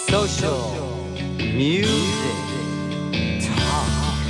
Social music talk.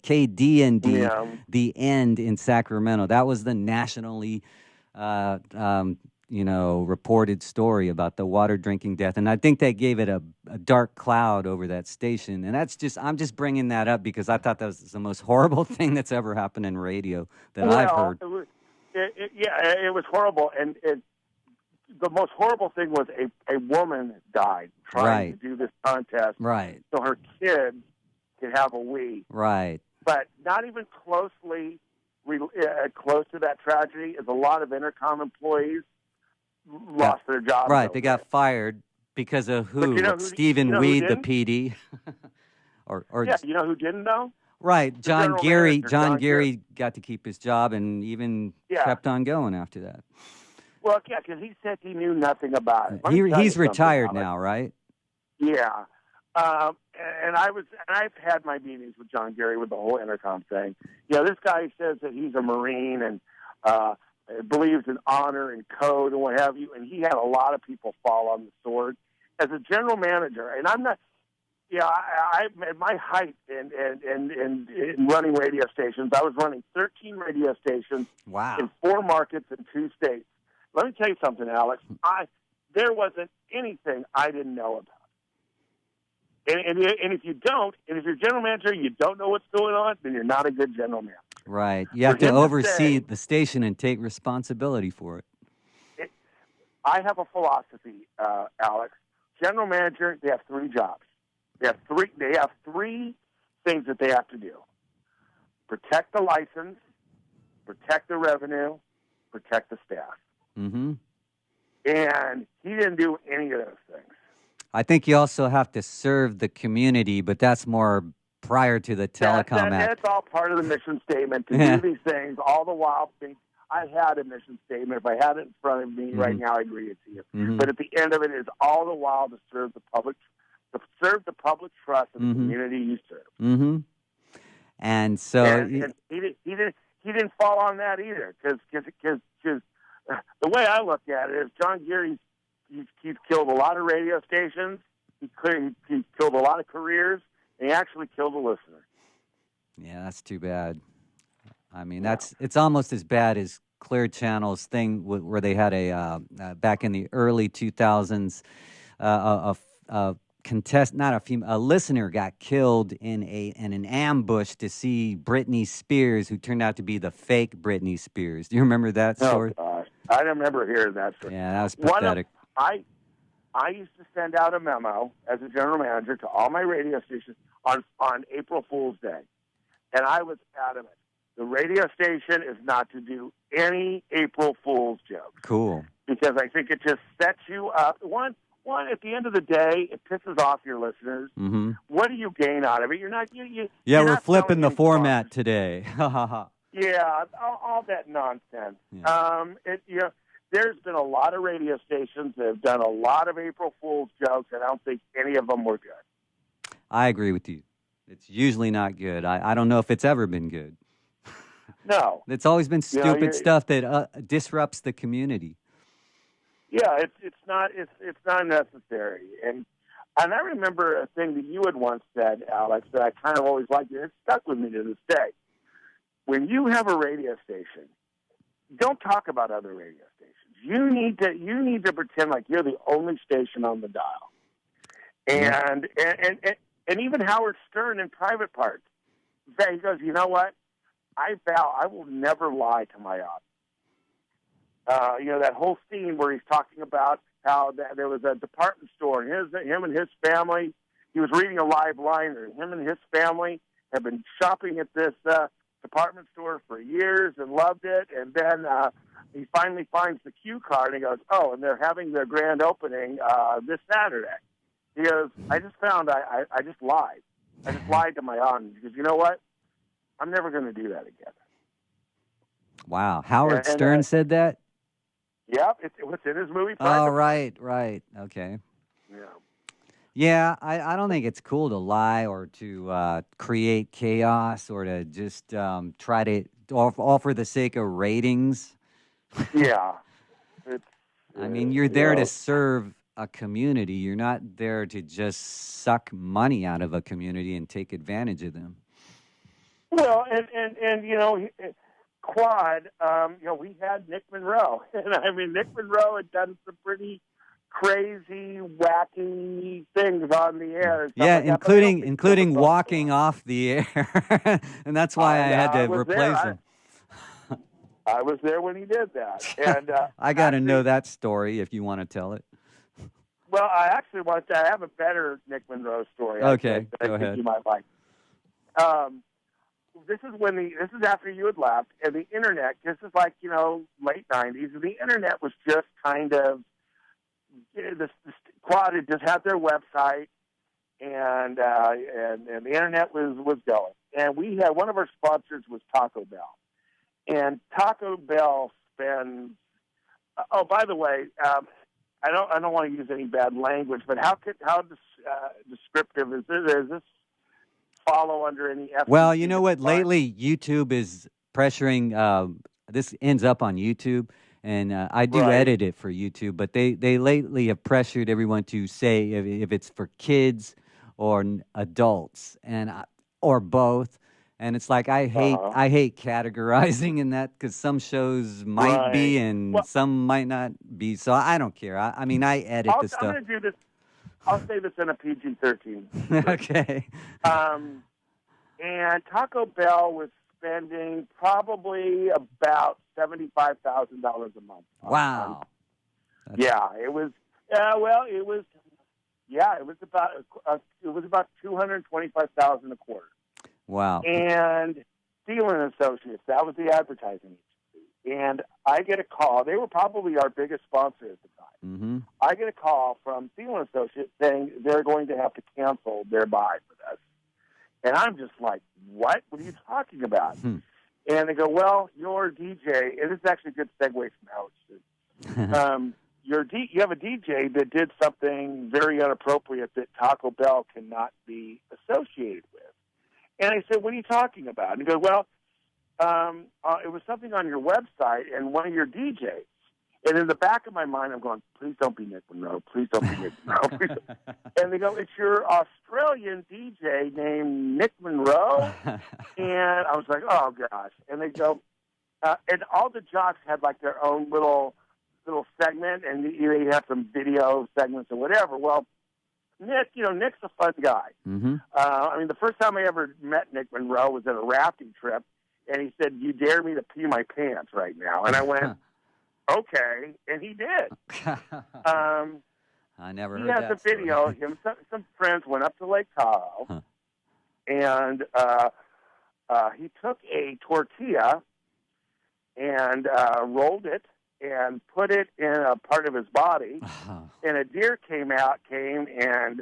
KDND, Yeah. The End in Sacramento. That was the nationally, reported story about the water drinking death. And I think they gave it a dark cloud over that station. And I'm just bringing that up because I thought that was the most horrible thing that's ever happened in radio that I've heard. It was horrible. And the most horrible thing was a woman died trying to do this contest so her kids could have a Wii. Right. But not even close to that tragedy is a lot of Intercom employees lost their jobs. Right, they got fired because of who? Stephen Weed, the PD. You know who didn't know? Right, John Gary. John Gary got to keep his job and even kept on going after that. Well, yeah, because he said he knew nothing about it. He's retired now, right? Yeah. And I've had my meetings with John Gary with the whole Intercom thing. You know, this guy says that he's a Marine and believes in honor and code and what have you, and he had a lot of people fall on the sword. As a general manager, and I'm not, I at my height in running radio stations, I was running 13 radio stations in 4 markets in 2 states. Let me tell you something, Alex. There wasn't anything I didn't know about. And if you're general manager, you don't know what's going on, then you're not a good general manager. Right. You have to oversee the station and take responsibility for it. I have a philosophy, Alex. General manager, they have 3 jobs. They have 3 things that they have to do. Protect the license, protect the revenue, protect the staff. Mm-hmm. And he didn't do any of those things. I think you also have to serve the community, but that's more prior to the Telecom Act. That's all part of the mission statement, to do these things, all the while think I had a mission statement. If I had it in front of me right now, I'd read it to you. Mm-hmm. But at the end of it is all the while to serve the public trust of the community you serve. Mm-hmm. And so and he didn't fall on that either, because the way I look at it is John Gary, he's killed a lot of radio stations. He killed a lot of careers. And he actually killed a listener. Yeah, that's too bad. I mean, it's almost as bad as Clear Channel's thing where they had back in the early 2000s, a listener got killed in an ambush to see Britney Spears, who turned out to be the fake Britney Spears. Do you remember that story? Oh gosh, I remember hearing that story. Yeah, that was pathetic. I used to send out a memo as a general manager to all my radio stations on April Fool's Day. And I was adamant. The radio station is not to do any April Fool's jokes. Cool. Because I think it just sets you up. One, at the end of the day, it pisses off your listeners. Mm-hmm. What do you gain out of it? You're not. We're flipping the format today. Yeah, all that nonsense. Yeah. There's been a lot of radio stations that have done a lot of April Fool's jokes, and I don't think any of them were good. I agree with you. It's usually not good. I don't know if it's ever been good. No. It's always been stupid stuff that disrupts the community. Yeah, it's not necessary. And I remember a thing that you had once said, Alex, that I kind of always liked, and it stuck with me to this day. When you have a radio station, don't talk about other radio stations. You need to pretend like you're the only station on the dial. And even Howard Stern in Private Parts, he goes, you know what? I vow I will never lie to my audience. That whole scene where he's talking about how there was a department store, and him and his family, he was reading a live liner, and him and his family have been shopping at this department store for years and loved it, and then he finally finds the cue card and he goes, and they're having their grand opening this Saturday. He goes, I just found I just lied. I just lied to my audience because you know what? I'm never going to do that again. Wow. Howard Stern said that? Yep. It's in his movie. Private. Oh, right. Okay. Yeah. Yeah, I don't think it's cool to lie or to create chaos or to just try to, all for the sake of ratings. Yeah. I mean, you're there to serve a community. You're not there to just suck money out of a community and take advantage of them. Well, and Quad, we had Nick Monroe, and I mean Nick Monroe had done some pretty crazy, wacky things on the air. And stuff Yeah, like that, but I don't think including he ever walking off the air, and that's why I had to replace him. I was there when he did that, and I got to know that story if you want to tell it. Well, I actually want to. I have a better Nick Monroe story. Okay, I go think ahead. you might like. This is after you had left, and the internet. This is like late '90s, and the internet was just kind of the Quad had just had their website, and the internet was going, and we had one of our sponsors was Taco Bell, and Taco Bell spends. Oh, by the way. I don't want to use any bad language, but how descriptive is this? Does this follow under any FCC? Well, you know what? Lately, YouTube is pressuring. This ends up on YouTube, and I do edit it for YouTube. But they lately have pressured everyone to say if it's for kids or adults, or both. And it's like I hate categorizing in that because some shows might be and some might not be. So I don't care. I mean, I edit the stuff. I'm going to do this. I'll say this in a PG-13. Okay. And Taco Bell was spending probably about $75,000 a month. Wow. Yeah, it was. It was. Yeah, it was about $225,000 a quarter. Wow. And Steele and Associates, that was the advertising agency. And I get a call. They were probably our biggest sponsor at the time. Mm-hmm. I get a call from Steele and Associates saying they're going to have to cancel their buy with us. And I'm just like, what? What are you talking about? And they go, well, your DJ, and this is actually a good segue from Howard. You have a DJ that did something very inappropriate that Taco Bell cannot be associated with. And I said, what are you talking about? And he goes, well, it was something on your website and one of your DJs. And in the back of my mind, I'm going, please don't be Nick Monroe. Please don't be Nick Monroe. And they go, it's your Australian DJ named Nick Monroe. And I was like, oh, gosh. And they go, and all the jocks had like their own little segment, and they have some video segments or whatever. Well, Nick's a fun guy. Mm-hmm. I mean, the first time I ever met Nick Monroe was at a rafting trip, and he said, you dare me to pee my pants right now? And I went, okay, and he did. I never heard that. He has a video. Him, some friends went up to Lake Tahoe, and he took a tortilla and rolled it and put it in a part of his body, and a deer came and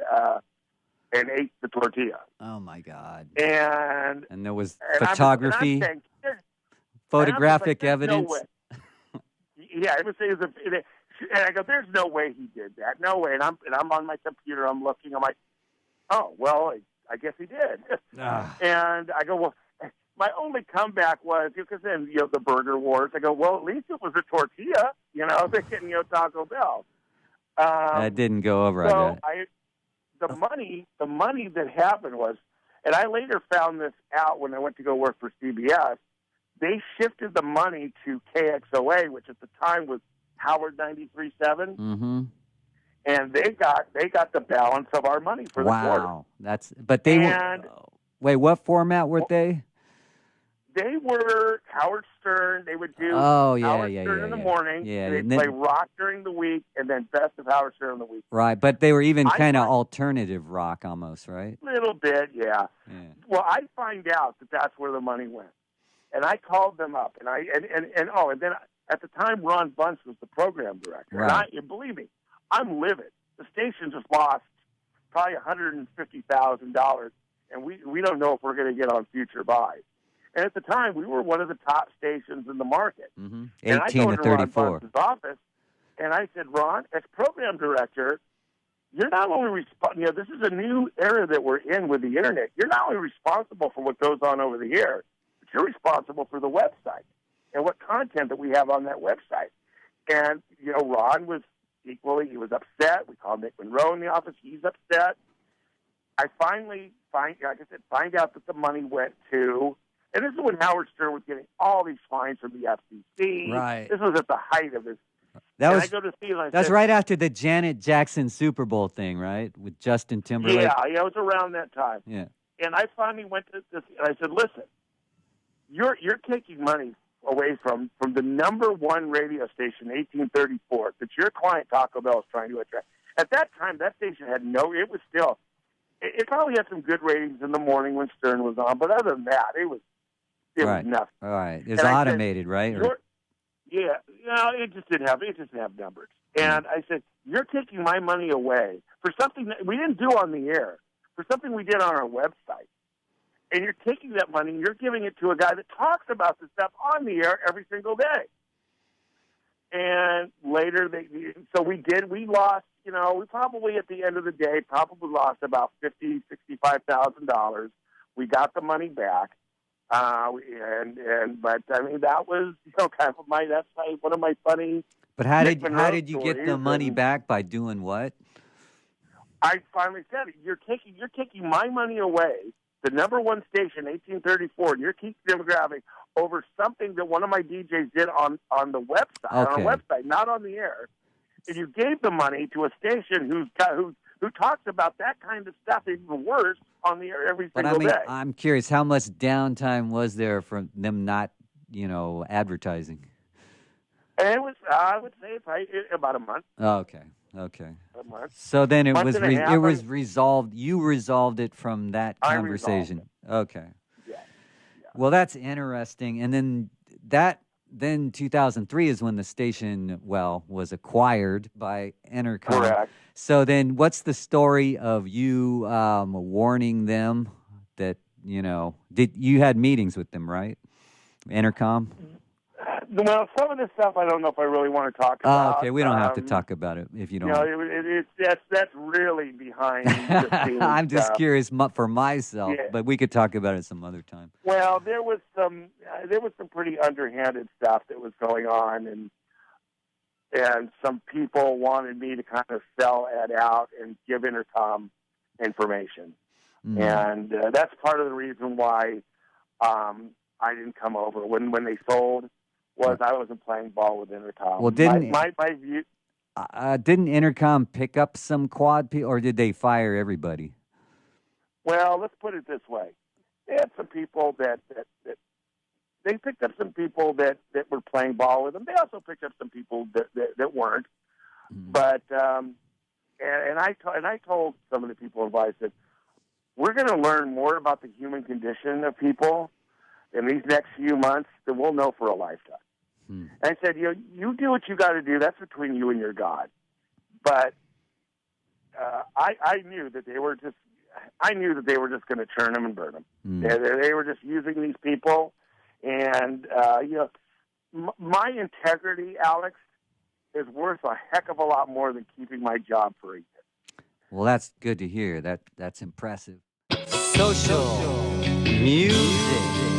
ate the tortilla. Oh my God! And there was photography, photographic evidence. No way. Yeah, it was. And I go, "There's no way he did that. No way." And I'm on my computer. I'm looking. I'm like, "Oh well, I guess he did." And I go, "Well." My only comeback was, because then, the burger wars, I go, well, at least it was a tortilla, thinking, Taco Bell. That didn't go over, so the money that happened was, and I later found this out when I went to go work for CBS, they shifted the money to KXOA, which at the time was Howard 93.7. Mm-hmm. And they got the balance of our money for the quarter. Wow. Wait, what format were they? They were Howard Stern. They would do Howard Stern in the morning. Yeah, they'd play rock during the week, and then Best of Howard Stern in the week. Right, but they were even kind of alternative rock almost, right? Little bit, yeah. Well, I find out that that's where the money went, and I called them up, and then at the time Ron Bunce was the program director. Right. And believe me, I'm livid. The station just lost probably $150,000, and we don't know if we're going to get on future buys. And at the time, we were one of the top stations in the market. Mm-hmm. 18 to 34. And I go to Ron Bunce's office, and I said, Ron, as program director, you're not only this is a new era that we're in with the internet. You're not only responsible for what goes on over the air, but you're responsible for the website and what content that we have on that website. And Ron was equally. He was upset. We called Nick Monroe in the office. He's upset. I finally find out that the money went to, and this is when Howard Stern was getting all these fines from the FCC. Right. This was at the height of his. I go to see him. That's right after the Janet Jackson Super Bowl thing, right? With Justin Timberlake. Yeah, it was around that time. Yeah. And I finally went to this, and I said, "Listen, you're taking money away from the number one radio station, 1834, that your client Taco Bell is trying to attract." At that time, that station had it was still, it probably had some good ratings in the morning when Stern was on, but other than that, it was nothing. All right, it's automated, right? Yeah, it just didn't have numbers. And I said, "You're taking my money away for something that we didn't do on the air, for something we did on our website. And you're taking that money and you're giving it to a guy that talks about this stuff on the air every single day." And later, we lost, we probably at the end of the day, probably lost about $65,000. We got the money back. But I mean, that was, kind of one of my funny. But how did you get the money back? By doing what? I finally said it. You're taking my money away, the number one station, 1834, and you're keeping demographic over something that one of my DJs did on the website, on our website, not on the air. And you gave the money to a station who talks about that kind of stuff, even worse, on the air every single day. I'm curious, how much downtime was there from them not, advertising? And it was, I would say, about a month. Okay. A month. So then it was resolved. You resolved it from that conversation. Okay. Yeah. Well, that's interesting. And then 2003 is when the station, was acquired by Entercom. Correct. So then what's the story of you warning them that, you had meetings with them, right? Entercom? Well, some of this stuff I don't know if I really want to talk about. Oh, okay. We don't have to talk about it if you don't. That's really behind the scenes. I'm just curious for myself, but we could talk about it some other time. Well, there was some pretty underhanded stuff that was going on, and some people wanted me to kind of sell Ed out and give Intercom information, and that's part of the reason why I didn't come over when they sold. I wasn't playing ball with Intercom. Well, didn't my view? Didn't Intercom pick up some quad people, or did they fire everybody? Well, let's put it this way: they had some people that they picked up some people that were playing ball with them. They also picked up some people that weren't. But and I told some of the people involved, I said, we're going to learn more about the human condition of people in these next few months than we'll know for a lifetime. And I said, you do what you got to do. That's between you and your God. But I knew that they were just. I knew that they were just going to churn them and burn them. They were just using these people, and my integrity, Alex, is worth a heck of a lot more than keeping my job for a year. Well, that's good to hear. That's impressive. Social music.